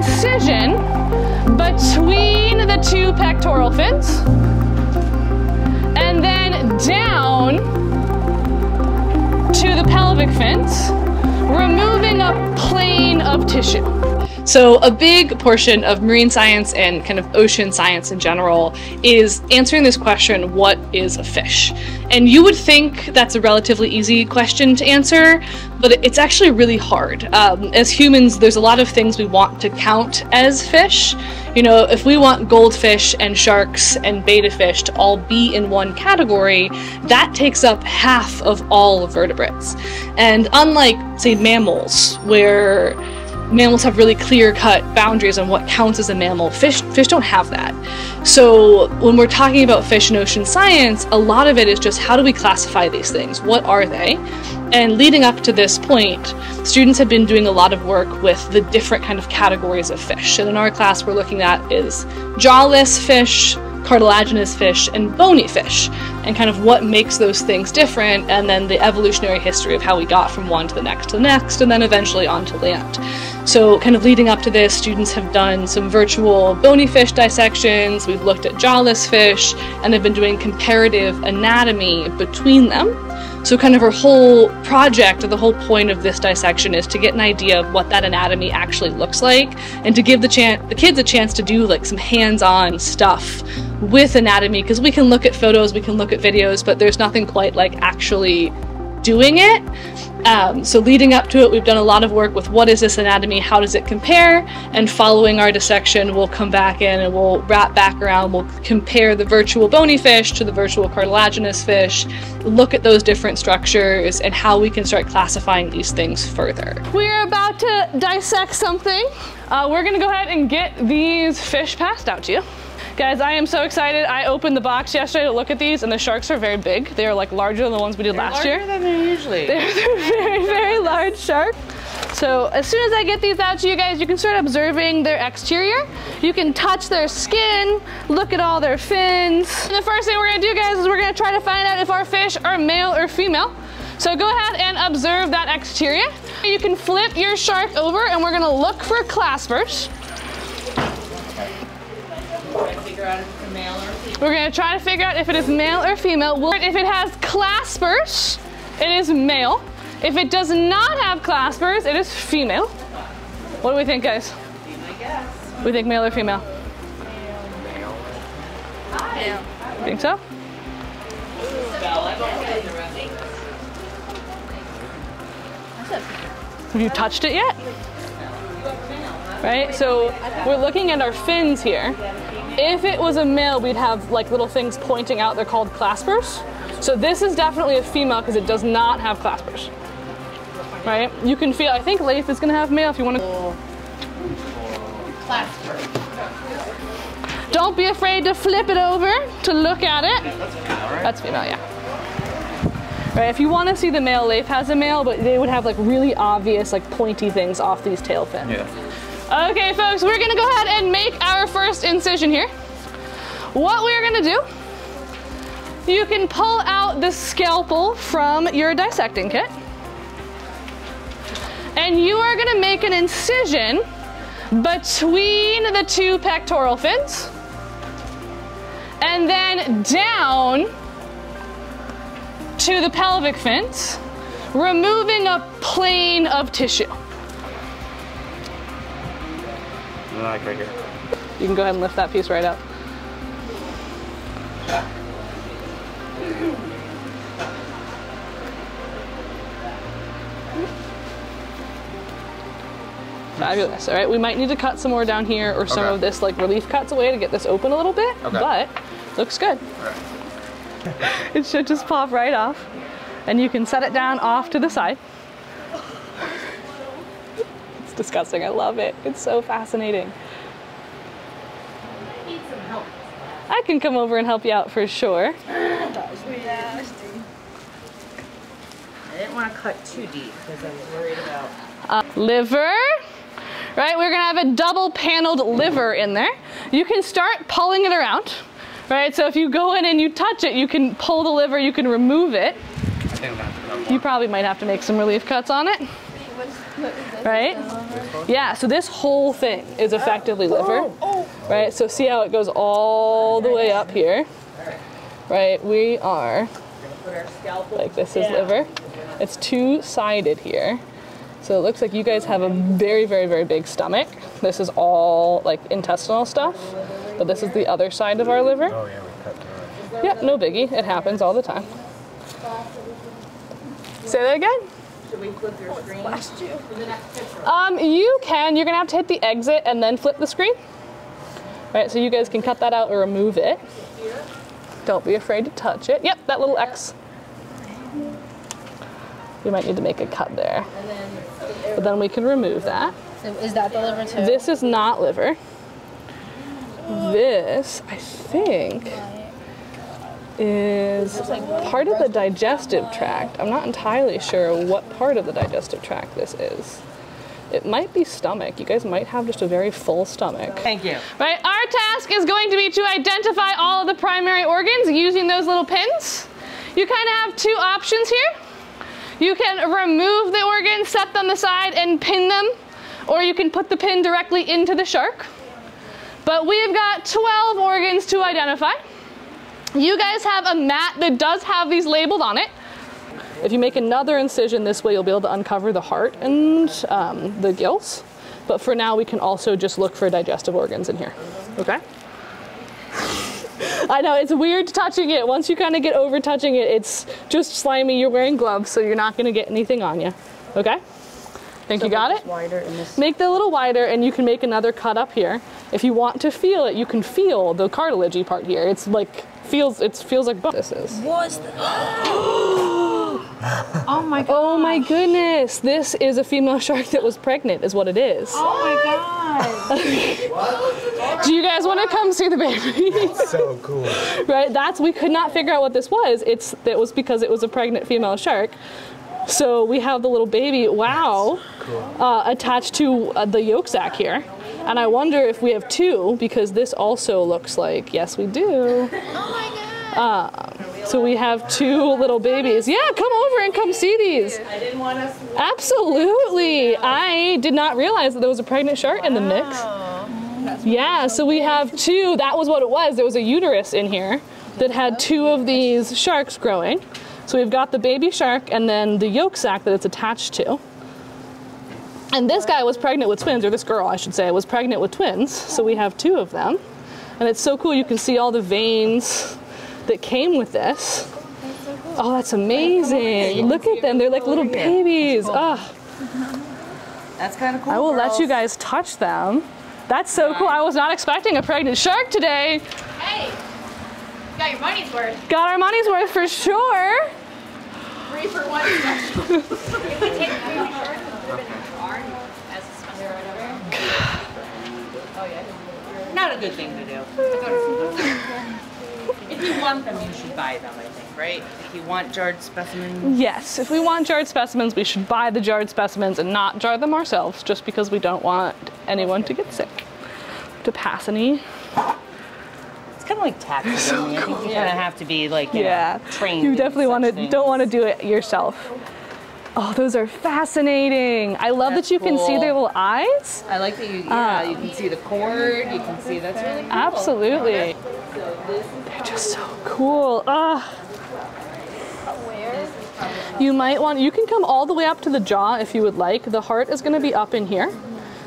incision between the two pectoral fins, and then down to the pelvic fins, removing a plane of tissue. So a big portion of marine science and kind of ocean science in general is answering this question, what is a fish? And you would think that's a relatively easy question to answer, but it's actually really hard. As humans, there's a lot of things we want to count as fish. You know, if we want goldfish and sharks and betta fish to all be in one category, that takes up half of all vertebrates. And unlike, say, mammals, where mammals have really clear-cut boundaries on what counts as a mammal, fish don't have that. So when we're talking about fish and ocean science, a lot of it is just how do we classify these things? What are they? And leading up to this point, students have been doing a lot of work with the different kind of categories of fish. And in our class, we're looking at is jawless fish, cartilaginous fish, and bony fish, and kind of what makes those things different, and then the evolutionary history of how we got from one to the next, and then eventually onto land. So kind of leading up to this, students have done some virtual bony fish dissections, we've looked at jawless fish, and they've been doing comparative anatomy between them. So kind of our whole project, or the whole point of this dissection, is to get an idea of what that anatomy actually looks like, and to give the kids a chance to do like some hands-on stuff with anatomy, because we can look at photos, we can look at videos, but there's nothing quite like actually doing it. So leading up to it, we've done a lot of work with what is this anatomy, how does it compare, and following our dissection, we'll come back in and we'll wrap back around, we'll compare the virtual bony fish to the virtual cartilaginous fish, look at those different structures and how we can start classifying these things further. We're about to dissect something. We're gonna go ahead and get these fish passed out to you. Guys, I am so excited. I opened the box yesterday to look at these, and the sharks are very big. They are like larger than the ones we did last year. Larger than they usually. They're very, very large sharks. So as soon as I get these out to you guys, you can start observing their exterior. You can touch their skin, look at all their fins. And the first thing we're gonna do, guys, is we're gonna try to find out if our fish are male or female. So go ahead and observe that exterior. You can flip your shark over, and we're gonna look for claspers. We're going to try to figure out if it is male or female. If it has claspers, it is male. If it does not have claspers, it is female. What do we think, guys? Be my guess. We think male or female? Male. Male. Think so? Have you touched it yet? Right, so we're looking at our fins here. If it was a male, we'd have like little things pointing out. They're called claspers. So this is definitely a female because it does not have claspers. Right? You can feel, I think Leif is gonna have male if you want to. Clasper. Don't be afraid to flip it over to look at it. That's female, right? That's female, yeah. Right, if you want to see the male, Leif has a male, but they would have like really obvious like pointy things off these tail fins. Yeah. Okay, folks, we're gonna go ahead and make our first incision here. What we're gonna do, you can pull out the scalpel from your dissecting kit, and you are gonna make an incision between the two pectoral fins, and then down to the pelvic fins, removing a plane of tissue. Like right here. You can go ahead and lift that piece right up. Fabulous. All right, we might need to cut some more down here, or some of this like relief cuts away to get this open a little bit, but looks good. All right. It should just pop right off, and you can set it down off to the side. It's disgusting. I love it. It's so fascinating. I need some help. I can come over and help you out for sure. That was really nasty. I didn't want to cut too deep because I was worried about Liver. Right, we're gonna have a double paneled liver in there. You can start pulling it around. Right, so if you go in and you touch it, you can pull the liver, you can remove it. I think I'm gonna have to You probably might have to make some relief cuts on it. right? Yeah, so this whole thing is effectively liver, right? So see how it goes all the way up here, right? We are, like this is liver. It's two-sided here. So it looks like you guys have a very, very, very big stomach. This is all like intestinal stuff, but this is the other side of our liver. Oh yeah, we cut through it. Yeah, no biggie. It happens all the time. Say that again. Should we flip your screen? For the next picture. You can. You're gonna have to hit the exit and then flip the screen. Right, so you guys can cut that out or remove it. Don't be afraid to touch it. Yep, that little X. You might need to make a cut there. But then we can remove that. So is that the liver too? This is not liver. This, I think, is part of the digestive tract. I'm not entirely sure what part of the digestive tract this is. It might be stomach. You guys might have just a very full stomach. Thank you. Right, our task is going to be to identify all of the primary organs using those little pins. You kind of have two options here. You can remove the organs, set them aside, and pin them, or you can put the pin directly into the shark. But we've got 12 organs to identify. You guys have a mat that does have these labeled on it. If you make another incision this way, you'll be able to uncover the heart and the gills. But for now, we can also just look for digestive organs in here, okay? I know, it's weird touching it. Once you kind of get over touching it, it's just slimy. You're wearing gloves, so you're not gonna get anything on you, okay? Think you got it? Wider in this. Make it a little wider, and you can make another cut up here. If you want to feel it, you can feel the cartilagey part here. It's like, it feels like bone. This is. What's the... Oh my god. Oh my goodness, this is a female shark that was pregnant, is what it is. Oh my god. Do you guys want to come see the baby? It's so cool. Right, we could not figure out what this was. That was because it was a pregnant female shark. So we have the little baby, wow, attached to the yolk sac here. And I wonder if we have two, because this also looks like, yes we do. Oh my god. So we have two little babies. Yeah, come over and come see these. I didn't want us. Absolutely. I did not realize that there was a pregnant shark in the mix. Yeah, so we have two. That was what it was. There was a uterus in here that had two of these sharks growing. So we've got the baby shark and then the yolk sac that it's attached to. And this guy was pregnant with twins, or this girl, I should say, was pregnant with twins. So we have two of them. And it's so cool. You can see all the veins that came with this. Oh, that's amazing. Look at them. They're like little babies. Oh. That's kind of cool. I will let you guys touch them. That's so cool. I was not expecting a pregnant shark today. Hey, got your money's worth. Got our money's worth for sure. 3 for 1 special. If we take 3 sharks and put them in our arm as a special or whatever. Oh yeah. Not a good thing to do. If you want them, you should buy them, I think, right? If you want jarred specimens. Yes, if we want jarred specimens, we should buy the jarred specimens and not jar them ourselves, just because we don't want anyone to get sick, to pass any. It's kind of like taxidermy. So cool. I think you kind of have to be like, you know, trained. You definitely don't want to do it yourself. Oh, those are fascinating. I love that you can see their little eyes. I like that you, you can see the cord, you can see, that's really cool. Absolutely. They're just so cool. You might want, you can come all the way up to the jaw if you would like. The heart is going to be up in here.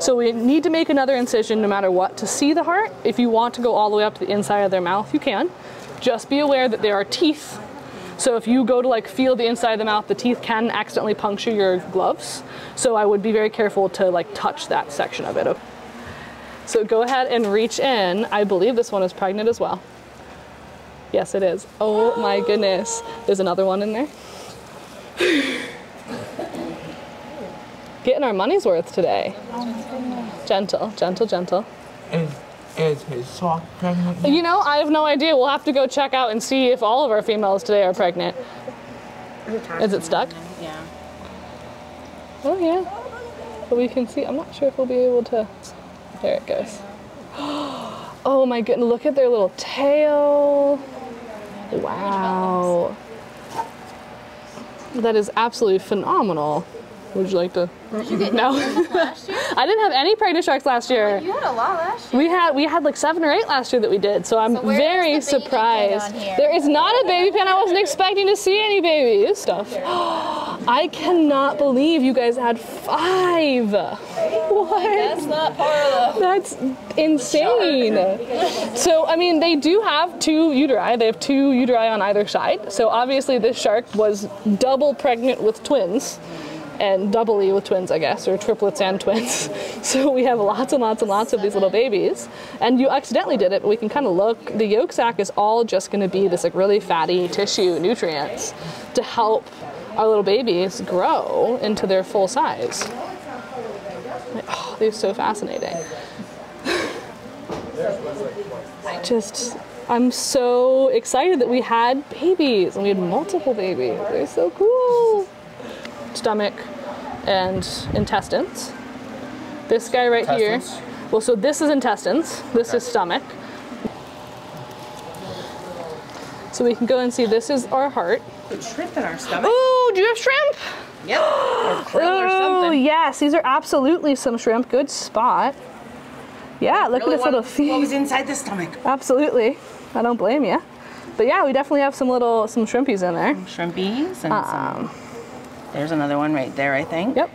So we need to make another incision no matter what to see the heart. If you want to go all the way up to the inside of their mouth, you can. Just be aware that there are teeth. So if you go to like feel the inside of the mouth, the teeth can accidentally puncture your gloves. So I would be very careful to like touch that section of it. Okay. So go ahead and reach in. I believe this one is pregnant as well. Yes, it is. Oh my goodness. There's another one in there. Getting our money's worth today. Gentle, gentle, gentle. Is his sock pregnant? You know, I have no idea. We'll have to go check out and see if all of our females today are pregnant. Is it stuck? Yeah. Oh yeah. But we can see, I'm not sure if we'll be able to. There it goes. Oh my goodness, look at their little tail. Wow. That is absolutely phenomenal. Would you like to? Did you get No. last year? I didn't have any pregnant sharks last year. You had a lot last year. We had like 7 or 8 last year that we did, so I'm where very is the baby pin surprised. on here? There is not a baby pin. I wasn't expecting to see any baby stuff. I cannot believe you guys had 5. What? That's not part of That's insane. So, I mean, they do have 2 uteri. They have 2 uteri on either side. So obviously this shark was double pregnant with twins. And doubly with twins, I guess, or triplets and twins. So we have lots and lots and lots of these little babies. And you accidentally did it, but we can kind of look. The yolk sac is all just going to be this like really fatty tissue nutrients to help our little babies grow into their full size. Oh, they're so fascinating. I'm so excited that we had babies, and we had multiple babies. They're so cool. Stomach and intestines. This guy right here. Well, so this is intestines. This is stomach. So we can go and see this is our heart. Put shrimp in our stomach. Oh, do you have shrimp? Yep. Or krill or Oh, something. yes. These are absolutely some shrimp. Good spot. Yeah, look at this little feet. What was inside the stomach? Absolutely. I don't blame you. But yeah, we definitely have some shrimpies in there. Shrimpies and some. There's another one right there, I think. Yep.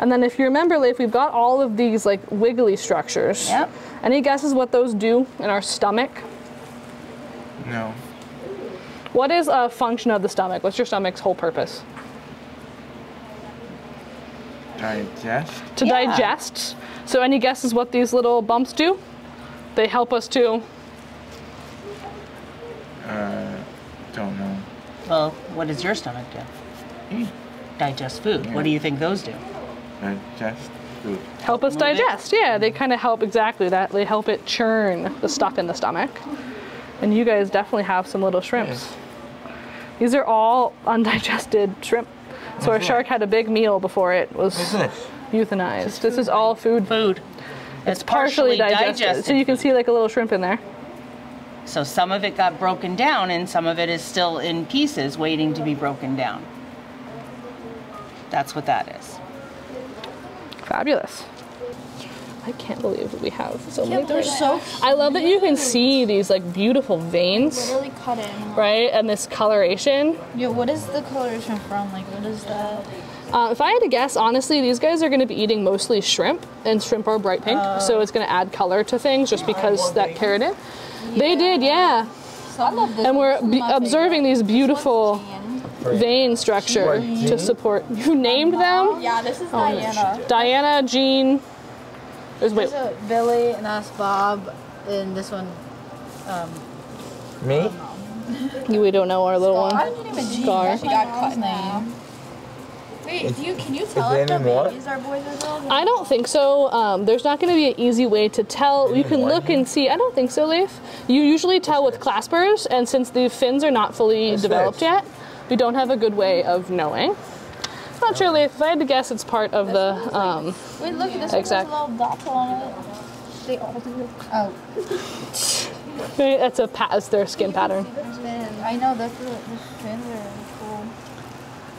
And then if you remember, Leif, we've got all of these like wiggly structures. Yep. Any guesses what those do in our stomach? No. What is a function of the stomach? What's your stomach's whole purpose? Digest. To Yeah. digest. So any guesses what these little bumps do? They help us to... Don't know. Well, what does your stomach do? Eat. Digest food. Yeah. What do you think those do? Digest food. help us Move it. digest. Yeah, they kind of help exactly that. They help it churn the stuff in the stomach. And you guys definitely have some little shrimps. These are all undigested shrimp. So our shark had a big meal before it was What's this? euthanized. This is all food. Food. It's partially digested. So you can see like a little shrimp in there. So some of it got broken down and some of it is still in pieces waiting to be broken down. That's what that is. Fabulous. I can't believe that we have so many. They're so I love that you can see these like beautiful veins, literally cut in. right? And this coloration. Yeah, what is the coloration from? Like, what is that? If I had to guess, honestly, these guys are going to be eating mostly shrimp, and shrimp are bright pink, so it's going to add color to things just because that keratin. They did, yeah. So I love this. And we're This is my observing favorite. these beautiful Jean. vein structure to support. You named them? Yeah, this is Diana. Diana, Jean. Wait. There's a Billy, and that's Bob, and this one. Me? We don't know our little I one. didn't even Jean. Scar. She got cut name. Wait, can you tell there if the any more? babies are boys or girls? I don't think so. There's not going to be an easy way to tell. You can look and see. I don't think so, Leif. You usually tell with claspers, and since the fins are not fully developed yet, we don't have a good way of knowing. Not sure, Leif. If I had to guess, it's part of the. Wait, look at this one. Has a Exact. little dots on it. They all do. Oh. That's that's their skin pattern. I know, the fins are cool.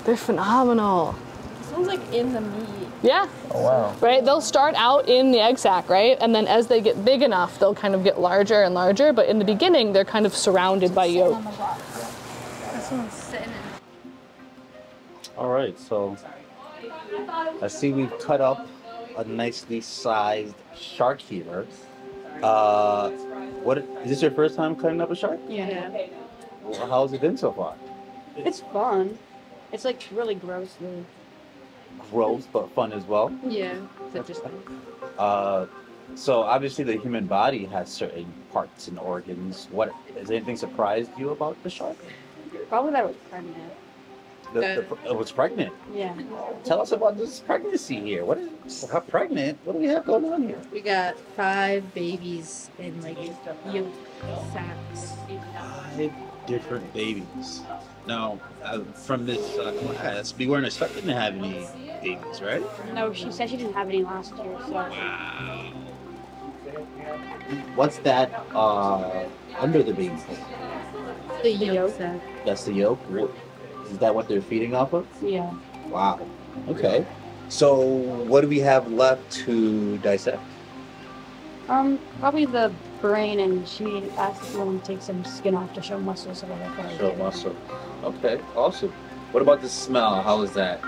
They're phenomenal. This one's like in the meat. Yeah. Oh, wow. Right? They'll start out in the egg sac, right? And then as they get big enough, they'll kind of get larger and larger. But in the beginning, they're kind of surrounded by yolk. On the rock. This one's sitting in. All right, so I see we've cut up a nicely sized shark here. What is this your first time cutting up a shark? Yeah. Well, how's it been so far? It's fun. It's like really gross. Really. Gross, but fun as well. Yeah. It's interesting. So obviously the human body has certain parts and organs. What has anything surprised you about the shark? Probably that it was pregnant. It was pregnant. Yeah. Tell us about this pregnancy here. How pregnant? What do we have going on here? We got 5 babies in like yolk sacs. 5 different babies. Now, from this class, we weren't expecting to have any babies, right? No, she said she didn't have any last year, so. Wow. What's that under the baby? The yolk sac. That's the yolk? Is that what they're feeding off of? Yeah. Wow. Okay. So what do we have left to dissect? Probably the brain, and she asked if you want to take some skin off to show muscles, so that's what I Show did. muscle. Okay, awesome. What about the smell? How is that?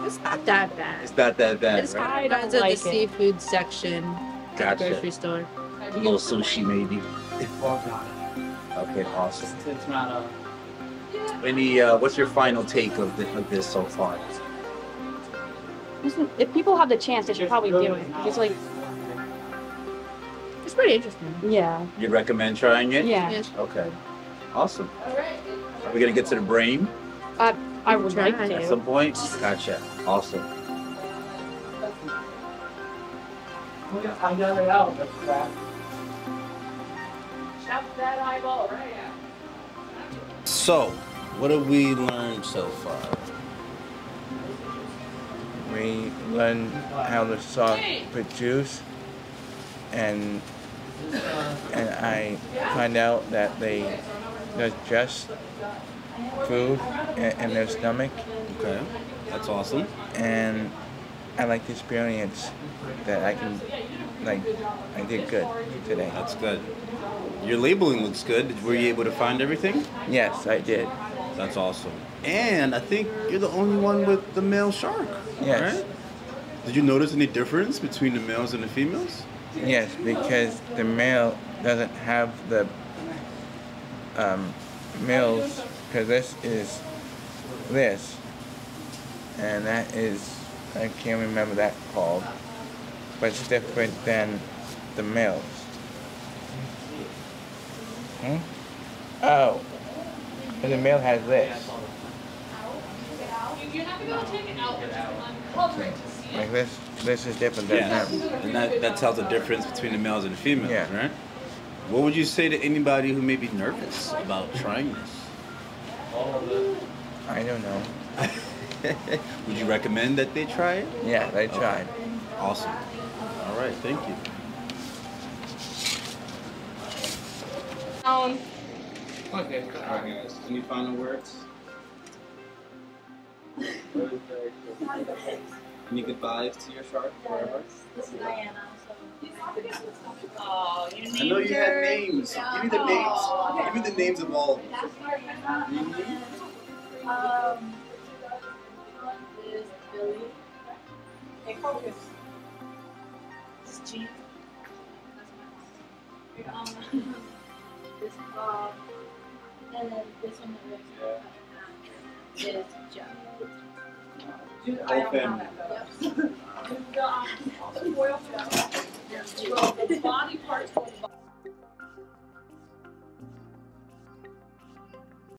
It's not that bad. It's not that bad, It's right? kind of the seafood section at the Gotcha. grocery store. A little sushi maybe. Okay, awesome. It's not a. Any what's your final take of this so far? Listen, if people have the chance, they should probably do it. It's like, it's pretty interesting. Yeah. You'd recommend trying it? Yeah. Okay. Awesome. Are we gonna get to the brain I would like at to. some point? Gotcha. Awesome. I got it out. That's crap. Shove that eyeball right out. So, what have we learned so far? We learn how the shark produce, and I find out that they digest food in their stomach, Okay, that's awesome. and I like the experience that I did good today. That's good. Your labeling looks good. Were you able to find everything? Yes, I did. That's awesome. And I think you're the only one with the male shark. Yes. Right? Did you notice any difference between the males and the females? Yes, because the male doesn't have the males, because this is this, and that is, I can't remember that called, but it's different than the males. Oh, and the male has this, You have to go take it out. Uncover it to see it. like this. This is different than Yeah. them. And that tells the difference between the males and the females, Yeah. right? What would you say to anybody who may be nervous about trying this? I don't know. Would you recommend that they try it? Yeah, they tried. Awesome. All right, thank you. Okay. Any final words? Any goodbyes to your shark forever? This is Diana. Oh, you I know you had names. Give me the names. Give me the names of all of them. That's Mariana. This is Billy. Hey, focus. This is Jean. That's my mom. This is Bob. And then this one is Jeff. Whole family. The body parts